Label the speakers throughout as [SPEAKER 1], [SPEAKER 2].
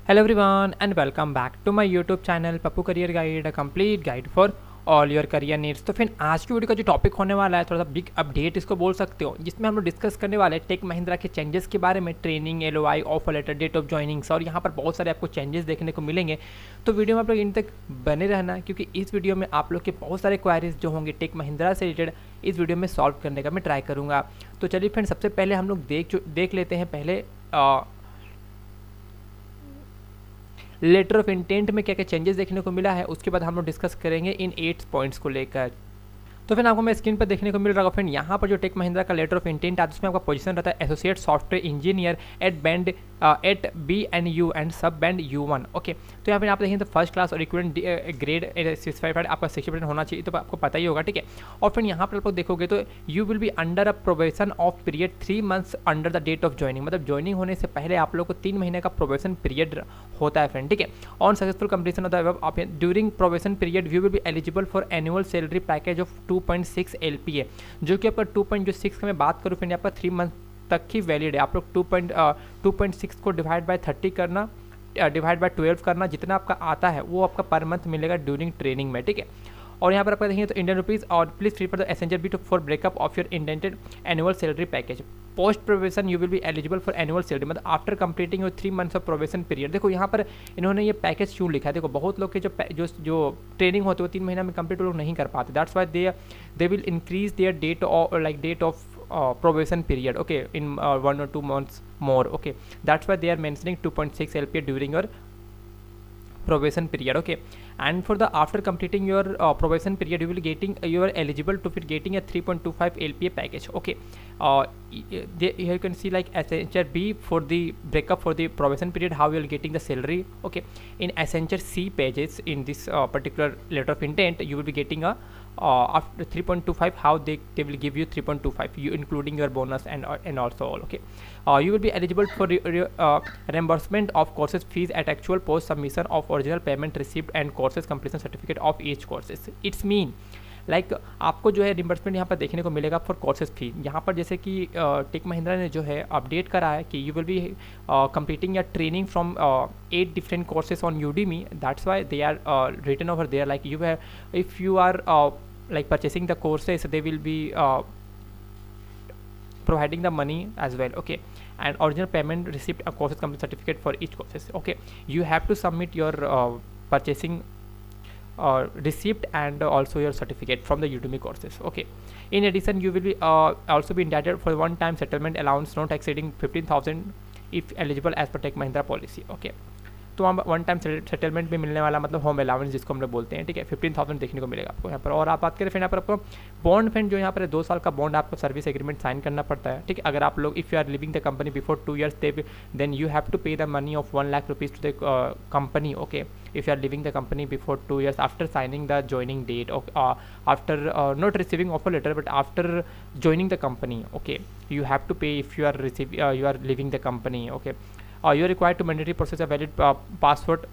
[SPEAKER 1] Hello everyone and welcome back to my YouTube channel Pappu career guide, a complete guide for all your career needs. तो फिर आज की video का जो topic होने वाला है थोड़ा सा बिग अपडेट इसको बोल सकते हो, जिसमें हम लोग डिस्कस करने वाले हैं टेक महिंद्रा के चेंजेस के बारे में, training, LOI, offer letter, date of joinings, और यहाँ पर बहुत सारे आपको चेंजेस देखने को मिलेंगे। तो वीडियो में आप लोग इन तक बने रहना, क्योंकि इस वीडियो में आप लोग के बहुत सारे क्वारीज जो होंगे टेक महिंद्रा से रिलेटेड इस वीडियो में सॉल्व करने का मैं ट्राई करूँगा। तो चलिए फ्रेंड, सबसे पहले हम लोग देख लेते हैं पहले लेटर ऑफ इंटेंट में क्या क्या चेंजेस देखने को मिला है। उसके बाद हम लोग डिस्कस करेंगे इन 8 पॉइंट्स को लेकर। तो फिर आपको मैं स्क्रीन पर देखने को मिल रहा है फ्रेंड, यहाँ पर जो टेक महिंद्रा का लेटर ऑफ इंटेंट आता है उसमें आपका पोजीशन रहता है associate software engineer at BNU and sub band U1। Okay, तो यहाँ पे आप देखें तो फर्स्ट क्लास और इक्विवेलेंट ग्रेड स्पेसिफाइड आपका 60% होना चाहिए, तो आपको पता ही होगा, ठीक है। और फिर यहाँ पर आप लोग देखोगे तो you will be under a probation of period 3 months under the date of joining, मतलब ज्वाइनिंग होने से पहले आप लोग को 3 महीने का प्रोबेशन पीरियड होता है फ्रेंड, ठीक है। On successful completion of the during probation period you will be eligible for annual salary package of 2.6 LPA, जो कि आपका 2.6 का मैं बात करूँ फ्रेंड, आपका 3 मंथ तक ही वैलिड है। आप लोग 2.6 को डिवाइड बाय 30 करना, डिवाइड बाय 12 करना, जितना आपका आता है वो आपका पर मंथ मिलेगा ड्यूरिंग ट्रेनिंग में, ठीक है। और यहाँ पर आप देखेंगे तो इंडियन रुपीज़ और please free for the annexure B for breakup of your indented annual salary package. Post probation you will be eligible for annual salary, मतलब after completing your 3 months of probation period. देखो यहाँ पर इन्होंने ये package क्यों लिखा है, देखो बहुत लोग के जो ट्रेनिंग होती है वो 3 महीना में कंप्लीट लोग नहीं कर पाते। That's why they will increase their date of probation period, okay, in 1 or 2 months more, okay, that's why they are mentioning 2.6 LPA during your probation period, okay. And for the after completing your probation period you are eligible to getting a 3.25 LPA package, okay. Here you can see like Accenture B for the breakup for the probation period, how you are getting the salary, okay. In Accenture C pages in this particular letter of intent you will be getting a after 3.25 how they will give you 3.25 you including your bonus and also all, okay. You will be eligible for reimbursement of courses fees at actual post submission of original payment received and courses completion certificate of each courses. It's mean like आपको जो है reimbursement यहाँ पर देखने को मिलेगा for courses फी। यहाँ पर जैसे कि टेक महिंद्रा ने जो है अपडेट करा है कि यू विल बी कंप्लीटिंग या training from 8 different courses on Udemy, that's why they are written over there, like you have if you are like purchasing the courses they will be providing the money as well, okay. And original payment receipt a courses complete certificate for each courses, okay. You have to submit your purchasing receipt and also your certificate from the Udemy courses, okay. In addition you will be also be entitled for one time settlement allowance not exceeding 15,000 if eligible as per Tech Mahindra policy, okay. तो हम one time settlement भी मिलने वाला, मतलब home allowance जिसको हम लोग बोलते हैं, ठीक है, 15,000 देखने को मिलेगा आपको यहाँ पर। और आप बात करें फिर यहाँ पर आपको बॉन्ड फ्रेंड, जो यहाँ पर 2 साल का बॉन्ड आपको सर्विस एग्रीमेंट साइन करना पड़ता है, ठीक है। अगर आप लोग if you are living the company before 2 years then you have to pay the money of 1 lakh rupees to the company, okay. if you are leaving the company before 2 years after signing the joining date, after not receiving offer letter but after joining the company, okay, you have to pay if you are leaving the company, okay. You are required to mandatory process a valid passport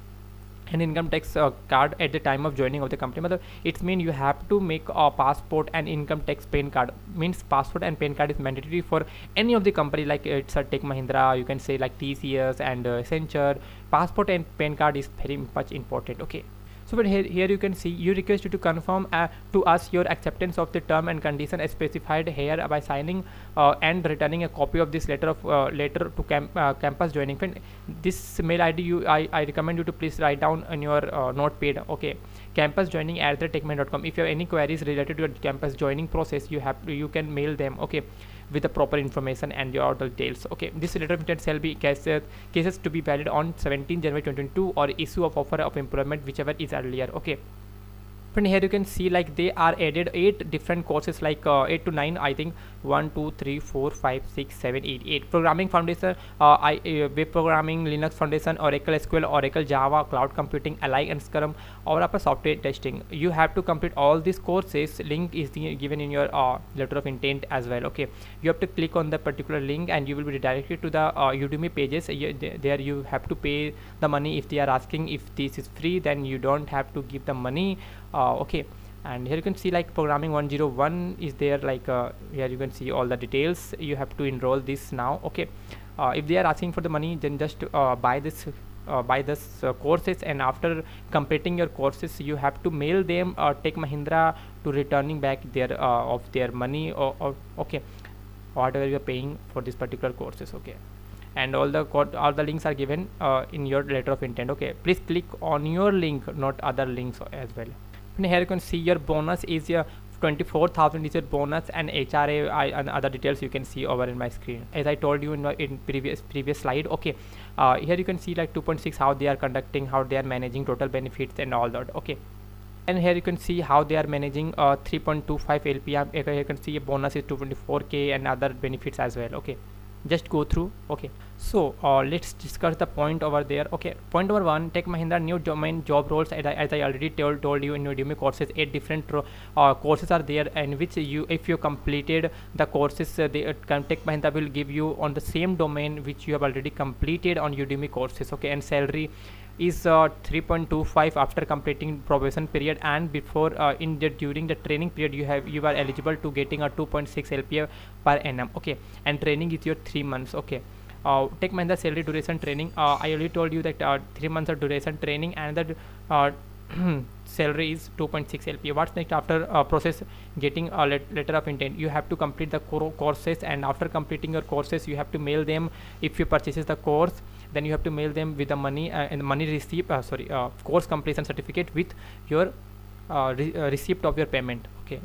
[SPEAKER 1] and income tax card at the time of joining of the company. मतलब it's mean you have to make a passport and income tax PAN card, means passport and PAN card is mandatory for any of the company, like it's a Tech Mahindra, you can say like TCS and Accenture. Passport and PAN card is very much important, okay. So but here you can see you request you to confirm to us your acceptance of the term and condition as specified here by signing and returning a copy of this letter to campus joining. Friend, this mail ID I recommend you to please write down on your notepad, okay. Campus joining at techmain.com. If you have any queries related to your campus joining process, you can mail them, okay, with the proper information and your details, okay. This letter of intent shall be cases to be valid on 17 January 2022 or issue of offer of employment whichever is earlier, okay. Friend, here you can see like they are added 8 different courses, like 8 to 9 I think, 1 2 3 4 5 6 7 8 programming foundation, web programming, Linux foundation, Oracle SQL, Oracle Java, cloud computing, Ally and Scrum, or upper software testing. You have to complete all these courses. Link is given in your letter of intent as well, okay. You have to click on the particular link and you will be redirected to the Udemy pages. There you have to pay the money. If they are asking if this is free, then you don't have to give the money, okay. And here you can see like programming 101 is there, like here you can see all the details. You have to enroll this now, okay. If they are asking for the money, then just buy this buy this courses, and after completing your courses you have to mail them Tech Mahindra to returning back their of their money, or okay, whatever you are paying for this particular courses. Okay, and all the links are given in your letter of intent. Okay, please click on your link, not other links as well. And here you can see your bonus is your 24,000 is your bonus, and HRA and other details you can see over in my screen, as I told you in previous slide. Okay, here you can see like 2.6 how they are conducting, how they are managing total benefits and all that. Okay, and here you can see how they are managing 3.25 LPM. Here you can see a bonus is 224k and other benefits as well. Okay, just go through. Okay, so let's discuss the point over there. Okay, point number 1, Tech Mahindra new domain job roles. As I already told you in Udemy courses, 8 different courses are there, and which you, if you completed the courses, Tech Mahindra will give you on the same domain which you have already completed on Udemy courses. Okay, and salary is 3.25 after completing probation period, and before during the training period you are eligible to getting a 2.6 LPA per annum. Okay, and training is your 3 months. Okay, Tech Mahindra salary duration training, I already told you that 3 months of duration training, and the salary is 2.6 LPA. What's next after process getting a letter of intent? You have to complete the courses, and after completing your courses you have to mail them. If you purchases the course, then you have to mail them with the money and the money receipt, course completion certificate with your receipt of your payment. Okay,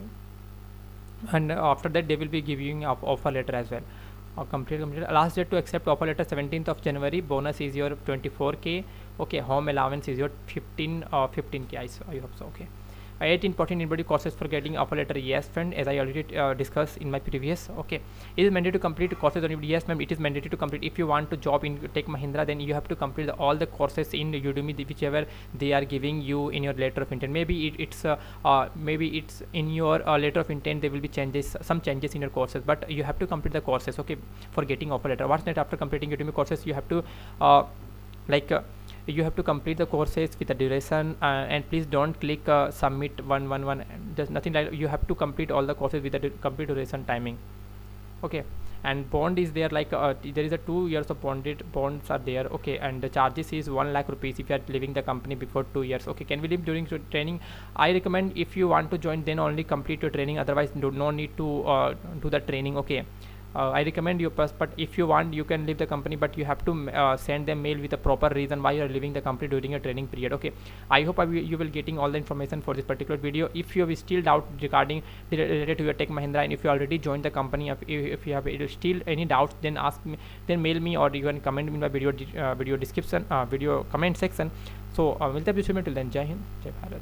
[SPEAKER 1] and after that they will be giving offer letter as well. Complete. Last date to accept offer letter 17th of January. Bonus is your 24k. Okay, home allowance is your 15k. I hope so. Okay, 8 important anybody courses for getting offer letter. Yes friend, as I already discussed in my previous. Okay, it is mandatory to complete courses on Udemy. Yes ma'am, it is mandatory to complete. If you want to job in Tech Mahindra, then you have to complete all the courses in Udemy, whichever they are giving you in your letter of intent. Maybe it's in your letter of intent there will be some changes in your courses, but you have to complete the courses. Okay, for getting offer letter. What's next after completing Udemy courses? You have to you have to complete the courses with the duration, and please don't click submit 111. Just nothing like, you have to complete all the courses with the complete duration timing. Okay, and bond is there, like there is a 2 years of bonds are there. Okay, and the charges is 1 lakh rupees if you are leaving the company before 2 years. Okay, can we leave during training? I recommend if you want to join, then only complete your training, otherwise no need to do the training. Okay, I recommend you first, but if you want you can leave the company, but you have to send them mail with a proper reason why you are leaving the company during a training period. Okay, I hope you will getting all the information for this particular video. If you have still doubt regarding related to your Tech Mahindra, and if you already joined the company, if you have still any doubts, then ask me, then mail me, or you can comment in my video description, video comment section. So we'll have you till then. Jai Hind, Jai Bharat.